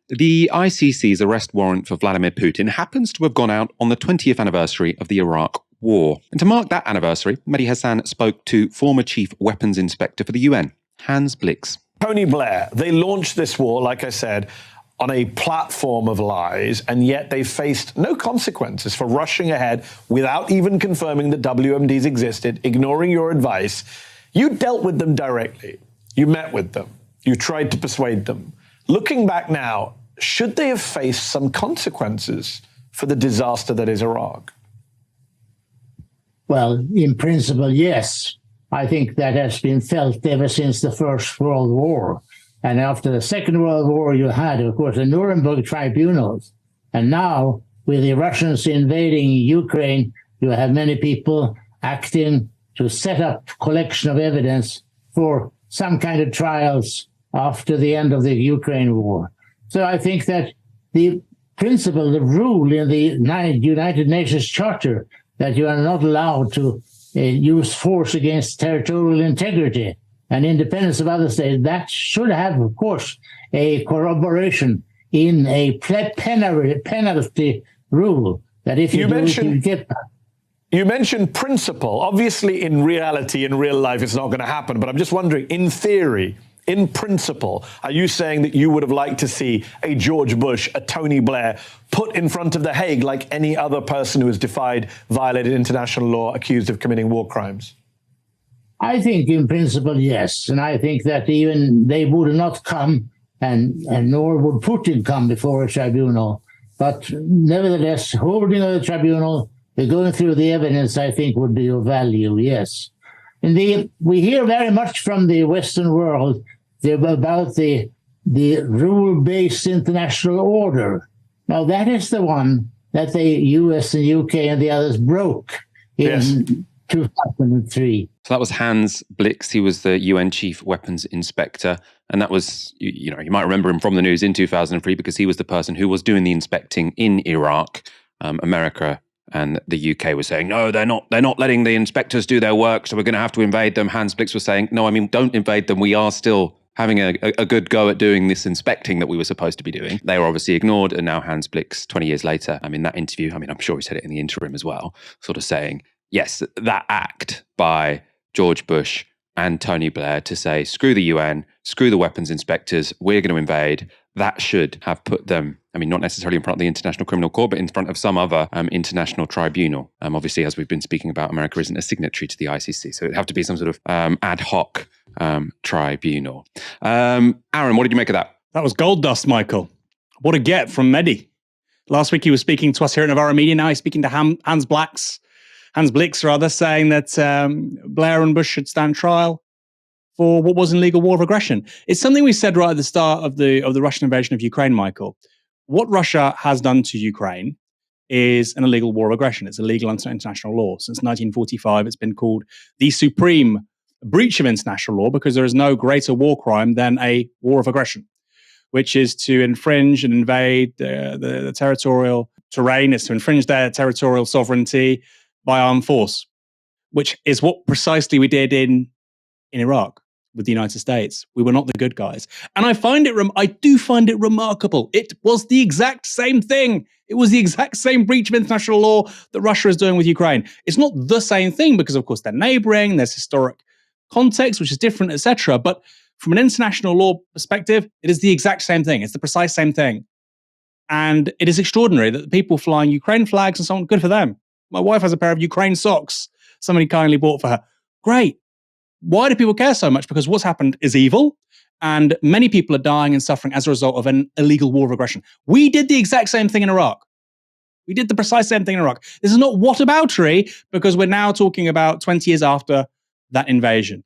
The ICC's arrest warrant for Vladimir Putin happens to have gone out on the 20th anniversary of the Iraq War. And to mark that anniversary, Mehdi Hassan spoke to former Chief Weapons Inspector for the UN, Hans Blix. Tony Blair, they launched this war, like I said, on a platform of lies, and yet they faced no consequences for rushing ahead without even confirming that WMDs existed, ignoring your advice. You dealt with them directly. You met with them. You tried to persuade them. Looking back now, should they have faced some consequences for the disaster that is Iraq? Well, in principle, yes. I think that has been felt ever since the First World War. And after the Second World War, you had, of course, the Nuremberg tribunals. And now, with the Russians invading Ukraine, you have many people acting to set up collection of evidence for some kind of trials after the end of the Ukraine war. So I think that the principle, the rule in the United Nations Charter that you are not allowed to use force against territorial integrity and independence of other states, that should have, of course, a corroboration in a penalty rule. That if you get. You mentioned principle. Obviously, in reality, in real life, it's not going to happen. But I'm just wondering, in theory, in principle, are you saying that you would have liked to see a George Bush, a Tony Blair, put in front of the Hague like any other person who has defied, violated international law, accused of committing war crimes? I think in principle, yes. And I think that even they would not come, and nor would Putin come before a tribunal. But nevertheless, holding a tribunal, going through the evidence, I think would be of value, yes. And we hear very much from the Western world about the rule-based international order. Now, that is the one that the US and UK and the others broke in 2003. So that was Hans Blix. He was the UN Chief Weapons Inspector. And that was, you might remember him from the news in 2003 because he was the person who was doing the inspecting in Iraq. America and the UK were saying, no, they're not letting the inspectors do their work, so we're going to have to invade them. Hans Blix was saying, no, don't invade them. We are still having a good go at doing this inspecting that we were supposed to be doing. They were obviously ignored, and now Hans Blix, 20 years later, in that interview, I'm sure he said it in the interim as well, sort of saying, yes, that act by George Bush and Tony Blair to say, screw the UN, screw the weapons inspectors, we're going to invade, that should have put them, not necessarily in front of the International Criminal Court, but in front of some other international tribunal. Obviously, as we've been speaking about, America isn't a signatory to the ICC, so it'd have to be some sort of ad hoc tribunal. Aaron, what did you make of that? That was gold dust, Michael. What a get from Mehdi. Last week he was speaking to us here at Novara Media, now he's speaking to Hans Blix, saying that Blair and Bush should stand trial for what was an illegal war of aggression. It's something we said right at the start of the Russian invasion of Ukraine, Michael. What Russia has done to Ukraine is an illegal war of aggression. It's illegal under international law. Since 1945, it's been called the supreme breach of international law because there is no greater war crime than a war of aggression, which is to infringe and invade the territorial terrain. It's to infringe their territorial sovereignty by armed force, which is what precisely we did in Iraq with the United States. We were not the good guys. And I do find it remarkable. It was the exact same thing. It was the exact same breach of international law that Russia is doing with Ukraine. It's not the same thing because, of course, they're neighboring, there's historic context, which is different, etc. But from an international law perspective, it is the exact same thing. It's the precise same thing. And it is extraordinary that the people flying Ukraine flags and so on, good for them. My wife has a pair of Ukraine socks somebody kindly bought for her. Great. Why do people care so much? Because what's happened is evil, and many people are dying and suffering as a result of an illegal war of aggression. We did the exact same thing in Iraq. We did the precise same thing in Iraq. This is not whataboutery, because we're now talking about 20 years after that invasion.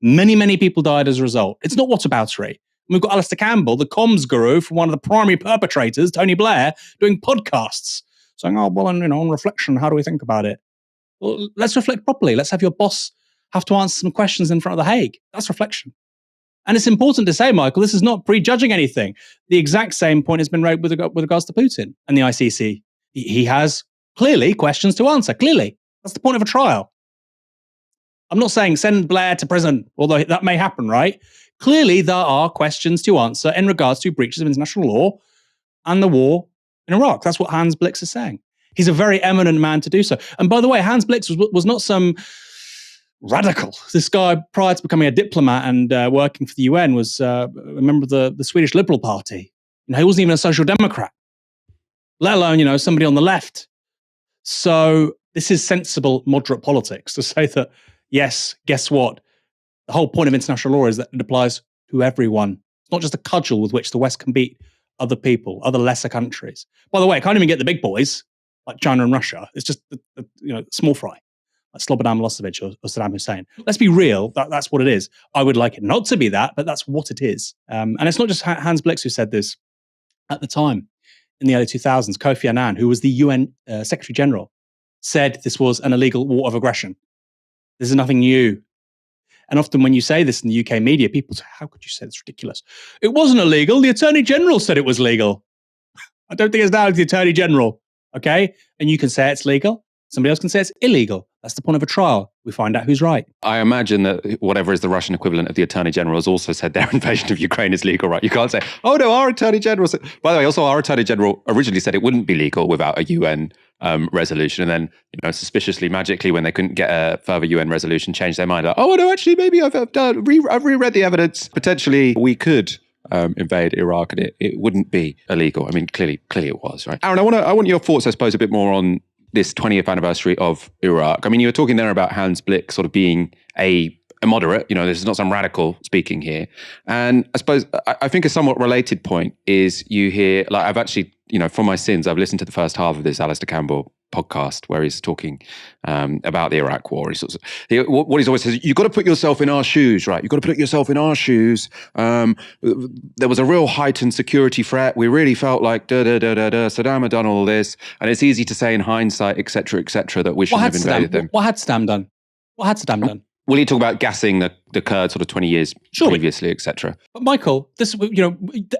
Many, many people died as a result. It's not whataboutery. We've got Alistair Campbell, the comms guru from one of the primary perpetrators, Tony Blair, doing podcasts, saying, on reflection, how do we think about it? Well, let's reflect properly. Let's have your boss have to answer some questions in front of the Hague. That's reflection. And it's important to say, Michael, this is not prejudging anything. The exact same point has been raised with regards to Putin and the ICC. He has clearly questions to answer. Clearly. That's the point of a trial. I'm not saying send Blair to prison, although that may happen, right? Clearly, there are questions to answer in regards to breaches of international law and the war in Iraq. That's what Hans Blix is saying. He's a very eminent man to do so. And by the way, Hans Blix was not some radical. This guy, prior to becoming a diplomat and working for the UN, was a member of the Swedish Liberal Party. He wasn't even a social democrat, let alone, somebody on the left. So this is sensible, moderate politics to say that, yes, guess what? The whole point of international law is that it applies to everyone. It's not just a cudgel with which the West can beat other people, other lesser countries. By the way, I can't even get the big boys like China and Russia. It's just small fry, like Slobodan Milosevic or Saddam Hussein. Let's be real. That's what it is. I would like it not to be that, but that's what it is. And it's not just Hans Blix who said this. At the time, in the early 2000s, Kofi Annan, who was the UN Secretary General, said this was an illegal war of aggression. This is nothing new. And often when you say this in the UK media, people say, how could you say it's ridiculous? It wasn't illegal. The Attorney General said it was legal. I don't think it's down to the Attorney General, okay? And you can say it's legal. Somebody else can say it's illegal. That's the point of a trial. We find out who's right. I imagine that whatever is the Russian equivalent of the Attorney General has also said their invasion of Ukraine is legal, right? You can't say, oh no, our Attorney General said... By the way, also our Attorney General originally said it wouldn't be legal without a UN resolution. And then, suspiciously, magically, when they couldn't get a further UN resolution, changed their mind. Like, oh no, actually, maybe I've reread the evidence. Potentially, we could invade Iraq and it wouldn't be illegal. I mean, clearly it was, right? Aaron, I want your thoughts, I suppose, a bit more on this 20th anniversary of Iraq. I mean, you were talking there about Hans Blix sort of being a moderate, this is not some radical speaking here. And I suppose, I think a somewhat related point is you hear, like I've actually, for my sins, I've listened to the first half of this Alistair Campbell podcast where he's talking about the Iraq war. What he's always says, you've got to put yourself in our shoes, right? You've got to put yourself in our shoes. There was a real heightened security threat. We really felt like Saddam had done all this. And it's easy to say in hindsight, et cetera, that we shouldn't have invaded them. What had Saddam done? What had Saddam done? Will you talk about gassing the Kurds sort of 20 years previously, et cetera? But Michael, this,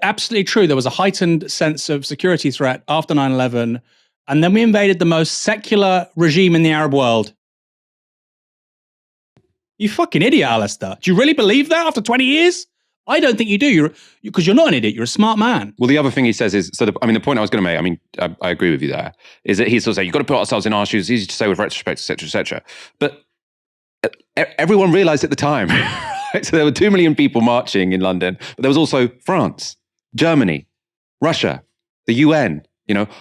absolutely true. There was a heightened sense of security threat after 9/11. And then we invaded the most secular regime in the Arab world. You fucking idiot, Alistair. Do you really believe that after 20 years? I don't think you do. Because you're not an idiot. You're a smart man. Well, the other thing he says is, the point I was going to make, I agree with you there, is that he's sort of saying, you've got to put ourselves in our shoes. It's easy to say with retrospect, et cetera, et cetera. But everyone realized at the time, right? So there were 2 million people marching in London, but there was also France, Germany, Russia, the UN.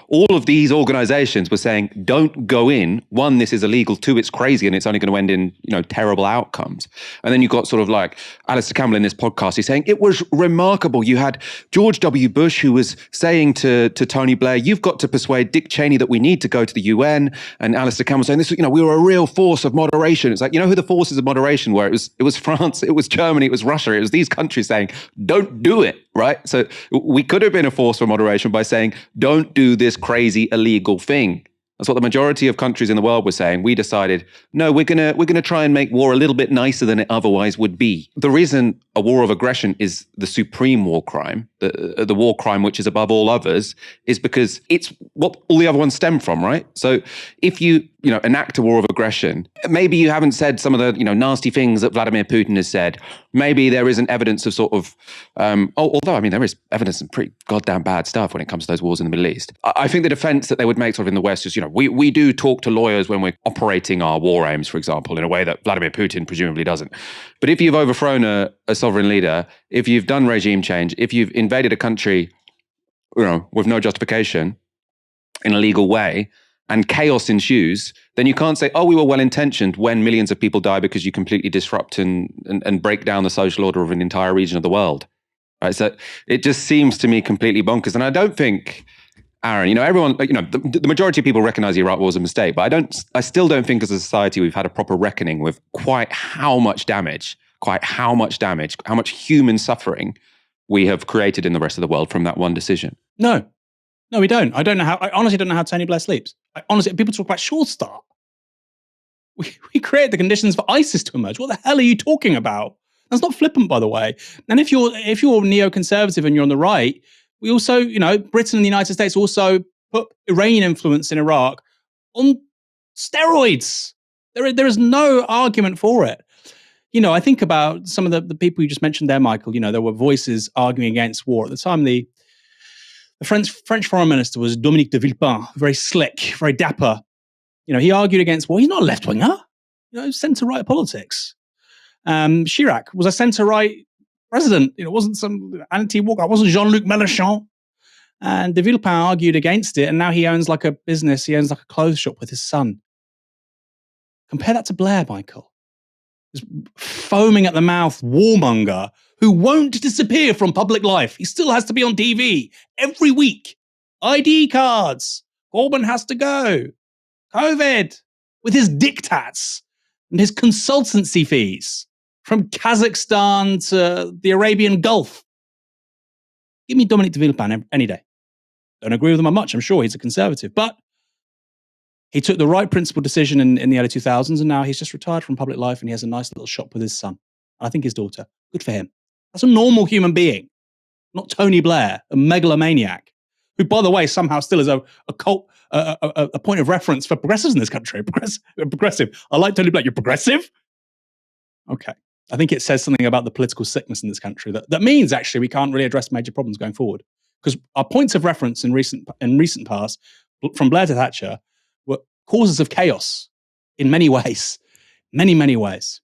All of these organizations were saying, don't go in. 1, this is illegal. 2, it's crazy and it's only going to end in, terrible outcomes. And then you've got sort of like Alistair Campbell in this podcast, he's saying it was remarkable. You had George W. Bush who was saying to Tony Blair, you've got to persuade Dick Cheney that we need to go to the UN. And Alistair Campbell saying this, we were a real force of moderation. It's like, who the forces of moderation were? It was France, it was Germany, it was Russia. It was these countries saying, don't do it, right? So we could have been a force for moderation by saying, don't do this crazy illegal thing. That's what the majority of countries in the world were saying. We decided, no, we're gonna try and make war a little bit nicer than it otherwise would be. The reason a war of aggression is the supreme war crime, the war crime which is above all others, is because it's what all the other ones stem from, right? So if you enact a war of aggression, maybe you haven't said some of the nasty things that Vladimir Putin has said. Maybe there isn't evidence of sort of, although there is evidence of pretty goddamn bad stuff when it comes to those wars in the Middle East. I think the defense that they would make sort of in the West is, we do talk to lawyers when we're operating our war aims, for example, in a way that Vladimir Putin presumably doesn't. But if you've overthrown a sovereign leader, if you've done regime change, if you've invaded a country, with no justification in a legal way, and chaos ensues, then you can't say, we were well-intentioned when millions of people die because you completely disrupt and break down the social order of an entire region of the world. Right? So it just seems to me completely bonkers. And I don't think, Aaron, everyone, the majority of people recognize the Iraq war was a mistake, but I still don't think as a society we've had a proper reckoning with quite how much damage, how much human suffering we have created in the rest of the world from that one decision. No, we don't. I honestly don't know how Tony Blair sleeps. People talk about Short Start. We create the conditions for ISIS to emerge. What the hell are you talking about? That's not flippant, by the way. And if you're neoconservative and you're on the right, we also, Britain and the United States also put Iranian influence in Iraq on steroids. There is no argument for it. I think about some of the people you just mentioned there, Michael. There were voices arguing against war. At the time, the French foreign minister was Dominique de Villepin, very slick, very dapper. He argued against war. He's not a left-winger. Centre-right politics. Chirac was a centre-right president. It wasn't some anti-war guy. It wasn't Jean-Luc Mélenchon. And de Villepin argued against it, and now he owns like a business. He owns like a clothes shop with his son. Compare that to Blair, Michael. This foaming at the mouth warmonger who won't disappear from public life. He still has to be on TV every week. ID cards. Corbyn has to go. COVID. With his diktats and his consultancy fees from Kazakhstan to the Arabian Gulf. Give me Dominique de Villepin any day. Don't agree with him on much. I'm sure he's a conservative. But he took the right principled decision in the early 2000s, and now he's just retired from public life and he has a nice little shop with his son. I think his daughter. Good for him. That's a normal human being, not Tony Blair, a megalomaniac, who, by the way, somehow still is a point of reference for progressives in this country. Progressive. I like Tony Blair. You're progressive? Okay. I think it says something about the political sickness in this country that means actually we can't really address major problems going forward. Because our points of reference in recent past, from Blair to Thatcher, were causes of chaos in many ways. Many, many ways.